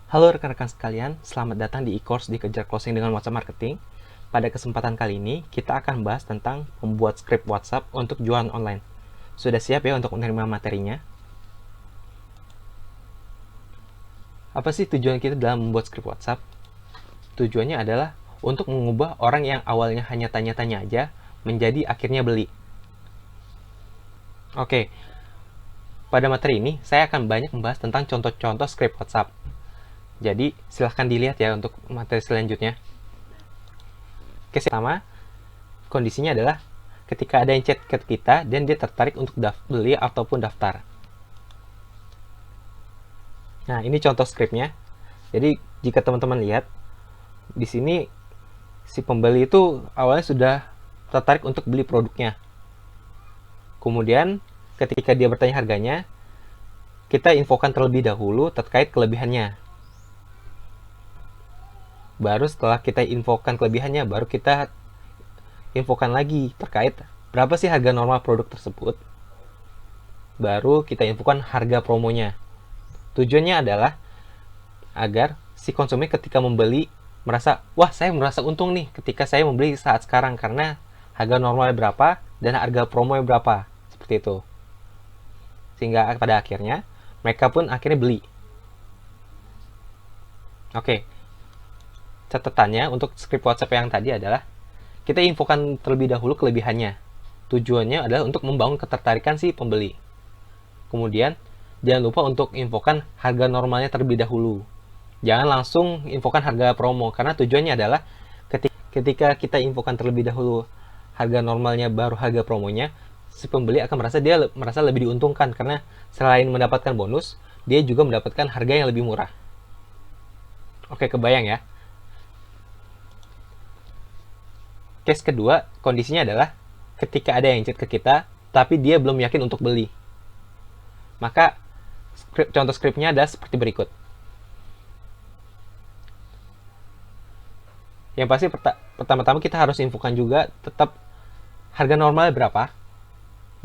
Halo rekan-rekan sekalian, selamat datang di e-course Dikejar Closing dengan WhatsApp Marketing. Pada kesempatan kali ini, kita akan bahas tentang membuat skrip WhatsApp untuk jualan online. Sudah siap ya untuk menerima materinya? Apa sih tujuan kita dalam membuat skrip WhatsApp? Tujuannya adalah untuk mengubah orang yang awalnya hanya tanya-tanya aja, menjadi akhirnya beli. Oke, pada materi ini, saya akan banyak membahas tentang contoh-contoh skrip WhatsApp. Jadi, silahkan dilihat ya untuk materi selanjutnya. Oke, pertama, kondisinya adalah ketika ada yang chat ke kita dan dia tertarik untuk beli ataupun daftar. Nah, ini contoh skripnya. Jadi, jika teman-teman lihat, di sini si pembeli itu awalnya sudah tertarik untuk beli produknya. Kemudian, ketika dia bertanya harganya, kita infokan terlebih dahulu terkait kelebihannya. Baru setelah kita infokan kelebihannya, baru kita infokan lagi terkait berapa sih harga normal produk tersebut. Baru kita infokan harga promonya. Tujuannya adalah agar si konsumen ketika membeli merasa, wah saya merasa untung nih ketika saya membeli saat sekarang karena harga normalnya berapa dan harga promonya berapa. Seperti itu. Sehingga pada akhirnya mereka pun akhirnya beli. Oke. Catatannya untuk script WhatsApp yang tadi adalah kita infokan terlebih dahulu kelebihannya. Tujuannya adalah untuk membangun ketertarikan si pembeli. Kemudian jangan lupa untuk infokan harga normalnya terlebih dahulu. Jangan langsung infokan harga promo karena tujuannya adalah ketika kita infokan terlebih dahulu harga normalnya baru harga promonya, si pembeli akan merasa lebih diuntungkan karena selain mendapatkan bonus, dia juga mendapatkan harga yang lebih murah. Oke, kebayang ya. Case kedua, kondisinya adalah ketika ada yang chat ke kita, tapi dia belum yakin untuk beli. Maka contoh skripnya adalah seperti berikut. Yang pasti pertama-tama kita harus infokan juga tetap harga normal berapa,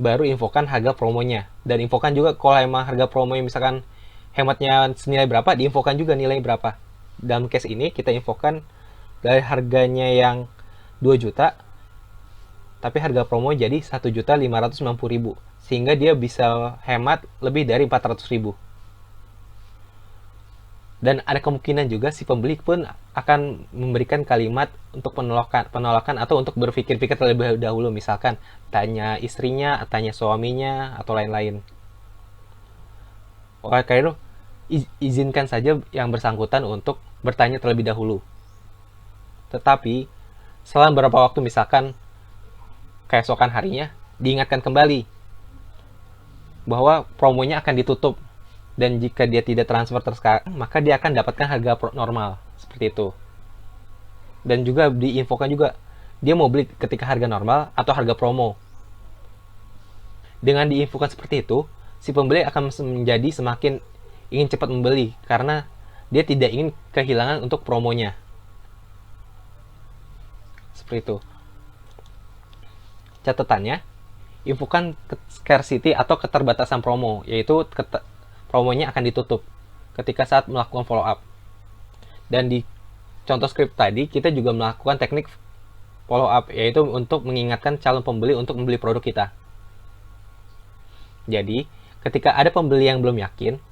baru infokan harga promonya. Dan infokan juga kalau emang harga promonya misalkan hematnya senilai berapa, diinfokan juga nilai berapa. Dalam case ini kita infokan dari harganya yang 2 juta, tapi harga promo jadi 1.590.000, sehingga dia bisa hemat lebih dari 400.000. Dan ada kemungkinan juga si pembeli pun akan memberikan kalimat untuk penolakan atau untuk berpikir-pikir terlebih dahulu, misalkan tanya istrinya, tanya suaminya, atau lain-lain. Oleh karena itu, izinkan saja yang bersangkutan untuk bertanya terlebih dahulu. Tetapi setelah beberapa waktu, misalkan keesokan harinya, diingatkan kembali bahwa promonya akan ditutup, dan jika dia tidak transfer sekarang, maka dia akan dapatkan harga normal, seperti itu. Dan juga diinfokan juga dia mau beli ketika harga normal atau harga promo. Dengan diinfokan seperti itu, si pembeli akan menjadi semakin ingin cepat membeli karena dia tidak ingin kehilangan untuk promonya. Seperti itu. Catatannya, infokan scarcity atau keterbatasan promo, yaitu promonya akan ditutup ketika saat melakukan follow up. Dan di contoh script tadi, kita juga melakukan teknik follow up, yaitu untuk mengingatkan calon pembeli untuk membeli produk kita. Jadi, ketika ada pembeli yang belum yakin,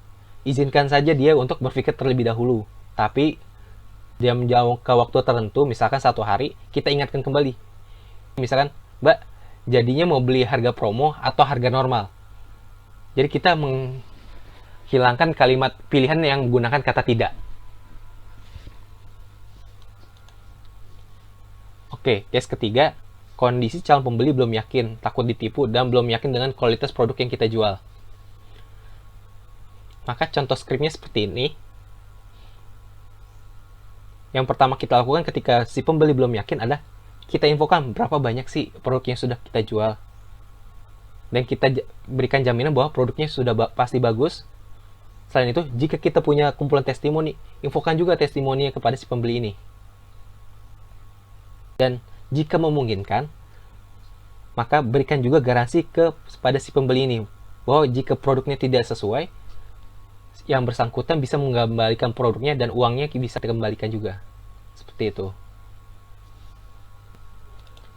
izinkan saja dia untuk berpikir terlebih dahulu. Tapi, dia menjauh ke waktu tertentu, misalkan 1 hari, kita ingatkan kembali. Misalkan, Mbak, jadinya mau beli harga promo atau harga normal. Jadi kita menghilangkan kalimat pilihan yang menggunakan kata tidak. Oke, case ketiga, kondisi calon pembeli belum yakin, takut ditipu, dan belum yakin dengan kualitas produk yang kita jual. Maka contoh skripnya seperti ini. Yang pertama kita lakukan ketika si pembeli belum yakin adalah kita infokan berapa banyak sih produk yang sudah kita jual. Dan kita berikan jaminan bahwa produknya sudah pasti bagus. Selain itu, jika kita punya kumpulan testimoni, infokan juga testimoninya kepada si pembeli ini. Dan jika memungkinkan, maka berikan juga garansi kepada si pembeli ini bahwa jika produknya tidak sesuai, yang bersangkutan bisa mengembalikan produknya dan uangnya bisa dikembalikan juga. Seperti itu.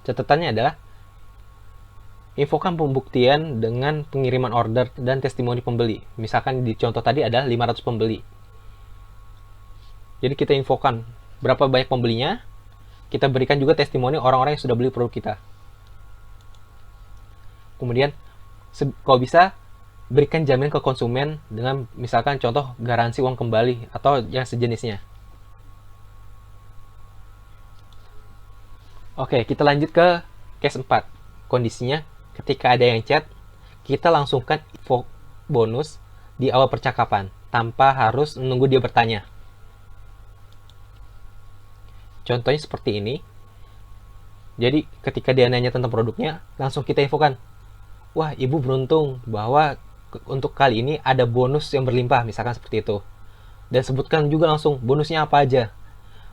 Catatannya adalah infokan pembuktian dengan pengiriman order dan testimoni pembeli. Misalkan di contoh tadi ada 500 pembeli. Jadi kita infokan berapa banyak pembelinya, kita berikan juga testimoni orang-orang yang sudah beli produk kita. Kemudian, kalau bisa, berikan jaminan ke konsumen dengan misalkan contoh garansi uang kembali atau yang sejenisnya. Oke, kita lanjut ke case 4. Kondisinya, ketika ada yang chat, kita langsungkan info bonus di awal percakapan, tanpa harus menunggu dia bertanya. Contohnya seperti ini. Jadi, ketika dia nanya tentang produknya, langsung kita infokan, wah, ibu beruntung bahwa untuk kali ini ada bonus yang berlimpah, misalkan seperti itu. Dan sebutkan juga langsung bonusnya apa aja.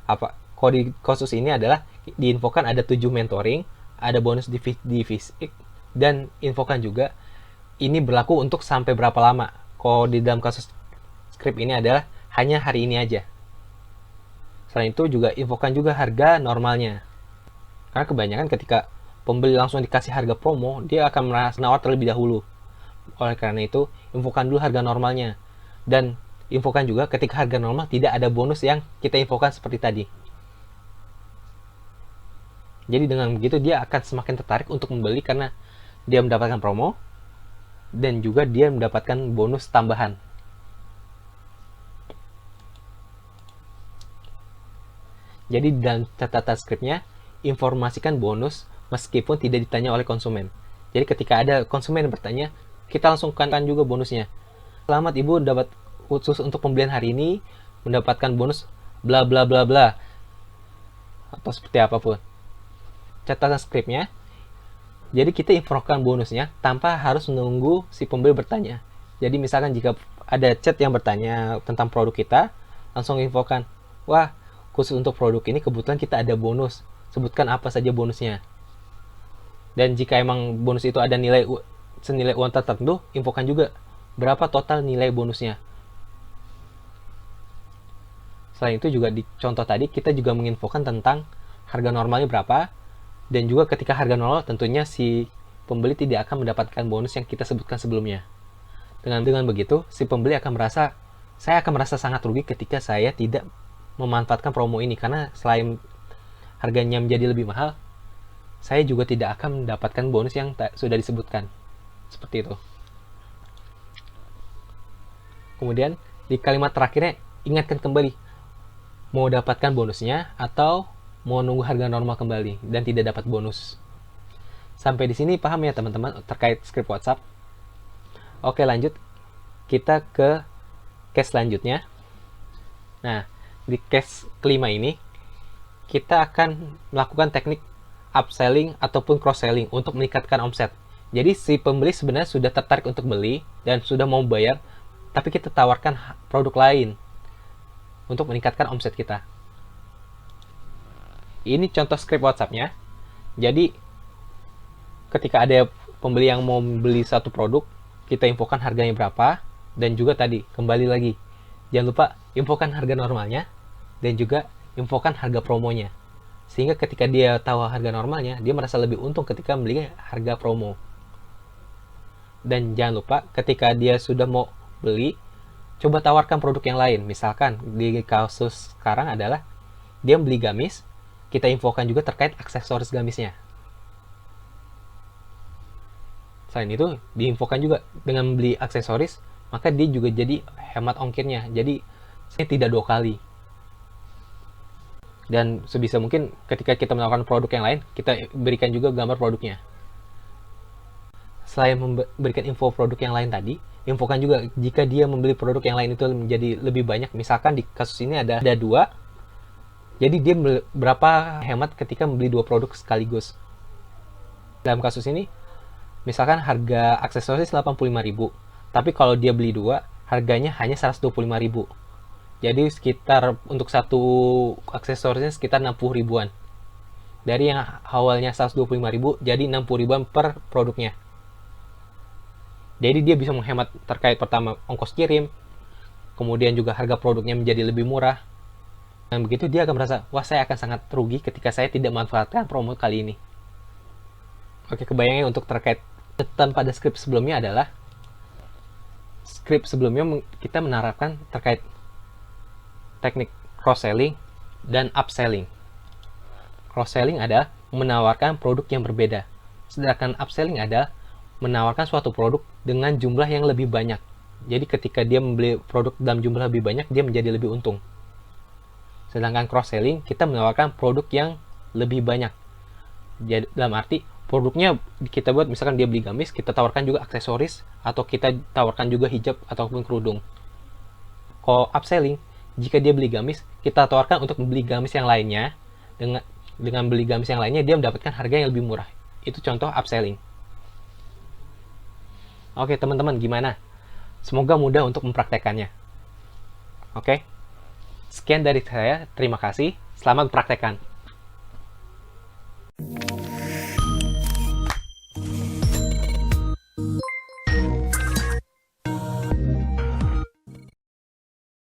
Kalau di kasus ini adalah diinfokan ada 7 mentoring, ada bonus di fisik, dan infokan juga ini berlaku untuk sampai berapa lama. Kalau di dalam kasus script ini adalah hanya hari ini aja. Selain itu juga infokan juga harga normalnya. Karena kebanyakan ketika pembeli langsung dikasih harga promo, dia akan merasa nawar terlebih dahulu. Oleh karena itu, infokan dulu harga normalnya. Dan infokan juga ketika harga normal tidak ada bonus yang kita infokan seperti tadi. Jadi dengan begitu dia akan semakin tertarik untuk membeli karena dia mendapatkan promo dan juga dia mendapatkan bonus tambahan. Jadi dalam catatan skripnya, informasikan bonus meskipun tidak ditanya oleh konsumen. Jadi ketika ada konsumen yang bertanya, kita langsung kan juga bonusnya. Selamat ibu dapat khusus untuk pembelian hari ini mendapatkan bonus bla bla bla bla. Atau seperti apapun. Catatan skripnya, jadi kita infokan bonusnya tanpa harus menunggu si pembeli bertanya. Jadi misalkan jika ada chat yang bertanya tentang produk kita, langsung infokan, wah, khusus untuk produk ini kebetulan kita ada bonus, sebutkan apa saja bonusnya. Dan jika emang bonus itu ada nilai senilai uang tertentu, infokan juga berapa total nilai bonusnya. Selain itu juga di contoh tadi kita juga menginfokan tentang harga normalnya berapa. Dan juga ketika harga normal tentunya si pembeli tidak akan mendapatkan bonus yang kita sebutkan sebelumnya. Dengan begitu, si pembeli akan merasa, saya akan merasa sangat rugi ketika saya tidak memanfaatkan promo ini. Karena selain harganya menjadi lebih mahal, saya juga tidak akan mendapatkan bonus yang sudah disebutkan. Seperti itu. Kemudian, di kalimat terakhirnya, ingatkan kembali, mau dapatkan bonusnya atau mau nunggu harga normal kembali dan tidak dapat bonus. Sampai di sini paham ya teman-teman terkait script WhatsApp? Oke, lanjut. Kita ke case selanjutnya. Nah, di case kelima ini kita akan melakukan teknik upselling ataupun cross selling untuk meningkatkan omset. Jadi si pembeli sebenarnya sudah tertarik untuk beli dan sudah mau bayar, tapi kita tawarkan produk lain untuk meningkatkan omset kita. Ini contoh script WhatsApp-nya. Jadi ketika ada pembeli yang mau beli satu produk, kita infokan harganya berapa, dan juga tadi kembali lagi jangan lupa infokan harga normalnya dan juga infokan harga promonya, sehingga ketika dia tahu harga normalnya dia merasa lebih untung ketika membeli harga promo. Dan jangan lupa ketika dia sudah mau beli, coba tawarkan produk yang lain. Misalkan di kasus sekarang adalah dia beli gamis, kita infokan juga terkait aksesoris gamisnya. Selain itu, diinfokan juga dengan beli aksesoris, maka dia juga jadi hemat ongkirnya. Jadi, saya tidak 2 kali. Dan sebisa mungkin ketika kita menawarkan produk yang lain, kita berikan juga gambar produknya. Selain memberikan info produk yang lain tadi, infokan juga jika dia membeli produk yang lain itu menjadi lebih banyak. Misalkan di kasus ini ada 2, jadi dia berapa hemat ketika membeli 2 produk sekaligus. Dalam kasus ini, misalkan harga aksesoris 85.000, tapi kalau dia beli 2, harganya hanya 125.000. Jadi sekitar untuk satu aksesorisnya sekitar 60 ribuan. Dari yang awalnya 125.000 jadi 60 ribuan per produknya. Jadi dia bisa menghemat terkait pertama ongkos kirim, kemudian juga harga produknya menjadi lebih murah. Dan begitu dia akan merasa, wah saya akan sangat rugi ketika saya tidak memanfaatkan promo kali ini. Oke, kebayangnya untuk terkait catatan pada script sebelumnya adalah script sebelumnya kita menerapkan terkait teknik cross-selling dan upselling. Cross-selling ada menawarkan produk yang berbeda, sedangkan upselling ada menawarkan suatu produk dengan jumlah yang lebih banyak. Jadi ketika dia membeli produk dalam jumlah lebih banyak, dia menjadi lebih untung. Sedangkan cross-selling, kita menawarkan produk yang lebih banyak. Jadi, dalam arti, produknya kita buat, misalkan dia beli gamis, kita tawarkan juga aksesoris, atau kita tawarkan juga hijab ataupun kerudung. Kalau upselling, jika dia beli gamis, kita tawarkan untuk membeli gamis yang lainnya. Dengan beli gamis yang lainnya, dia mendapatkan harga yang lebih murah. Itu contoh upselling. Oke, teman-teman, gimana? Semoga mudah untuk mempraktekannya. Oke? Sekian dari saya, terima kasih. Selamat mempraktekkan.